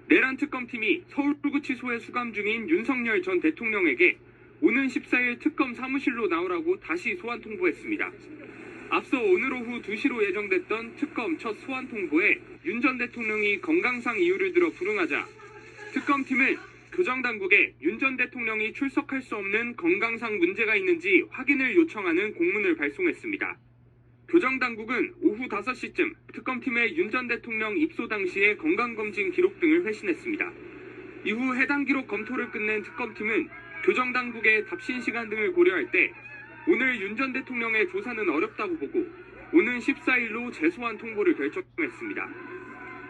내란 특검팀이 서울구치소에 수감 중인 윤석열 전 대통령에게 오는 14일 특검 사무실로 나오라고 다시 소환 통보했습니다. 앞서 오늘 오후 2시로 예정됐던 특검 첫 소환 통보에 윤 전 대통령이 건강상 이유를 들어 불응하자 특검팀은 교정당국에 윤 전 대통령이 출석할 수 없는 건강상 문제가 있는지 확인을 요청하는 공문을 발송했습니다. 교정당국은 오후 5시쯤 특검팀의 윤 전 대통령 입소 당시의 건강검진 기록 등을 회신했습니다. 이후 해당 기록 검토를 끝낸 특검팀은 교정당국의 답신 시간 등을 고려할 때 오늘 윤 전 대통령의 조사는 어렵다고 보고 오는 14일로 재소환 통보를 결정했습니다.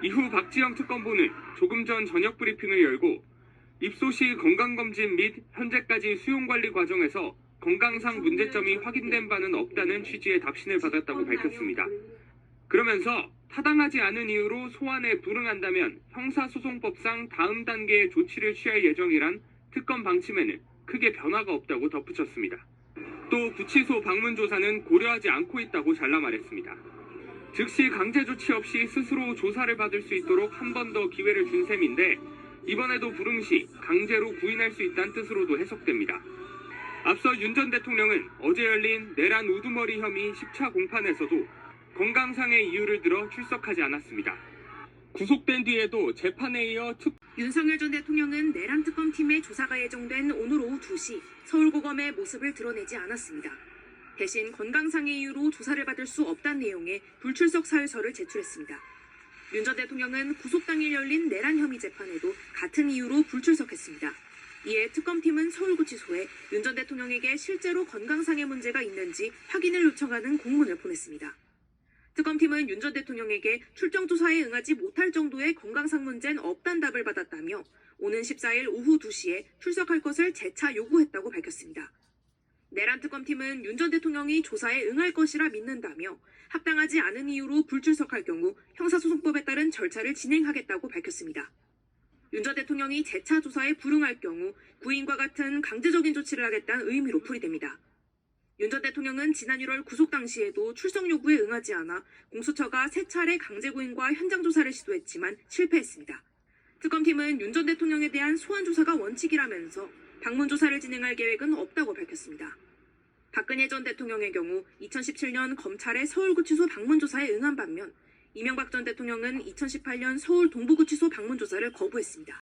이후 박지영 특검보는 조금 전 저녁 브리핑을 열고 입소 시 건강검진 및 현재까지 수용관리 과정에서 건강상 문제점이 확인된 바는 없다는 취지의 답신을 받았다고 밝혔습니다. 그러면서 타당하지 않은 이유로 소환에 불응한다면 형사소송법상 다음 단계의 조치를 취할 예정이란 특검 방침에는 크게 변화가 없다고 덧붙였습니다. 또 구치소 방문 조사는 고려하지 않고 있다고 잘라 말했습니다. 즉시 강제 조치 없이 스스로 조사를 받을 수 있도록 한 번 더 기회를 준 셈인데 이번에도 불응 시 강제로 구인할 수 있다는 뜻으로도 해석됩니다. 앞서 윤 전 대통령은 어제 열린 내란 우두머리 혐의 10차 공판에서도 건강상의 이유를 들어 출석하지 않았습니다. 구속된 뒤에도 재판에 이어 윤석열 전 대통령은 내란 특검팀의 조사가 예정된 오늘 오후 2시 서울고검의 모습을 드러내지 않았습니다. 대신 건강상의 이유로 조사를 받을 수 없다는 내용의 불출석 사유서를 제출했습니다. 윤 전 대통령은 구속 당일 열린 내란 혐의 재판에도 같은 이유로 불출석했습니다. 이에 특검팀은 서울구치소에 윤 전 대통령에게 실제로 건강상의 문제가 있는지 확인을 요청하는 공문을 보냈습니다. 특검팀은 윤 전 대통령에게 출정 조사에 응하지 못할 정도의 건강상 문제는 없다는 답을 받았다며 오는 14일 오후 2시에 출석할 것을 재차 요구했다고 밝혔습니다. 내란 특검팀은 윤 전 대통령이 조사에 응할 것이라 믿는다며 합당하지 않은 이유로 불출석할 경우 형사소송법에 따른 절차를 진행하겠다고 밝혔습니다. 윤 전 대통령이 재차 조사에 불응할 경우 구인과 같은 강제적인 조치를 하겠다는 의미로 풀이됩니다. 윤 전 대통령은 지난 1월 구속 당시에도 출석 요구에 응하지 않아 공수처가 3차례 강제 구인과 현장 조사를 시도했지만 실패했습니다. 특검팀은 윤 전 대통령에 대한 소환 조사가 원칙이라면서 방문 조사를 진행할 계획은 없다고 밝혔습니다. 박근혜 전 대통령의 경우 2017년 검찰의 서울구치소 방문 조사에 응한 반면 이명박 전 대통령은 2018년 서울 동부구치소 방문 조사를 거부했습니다.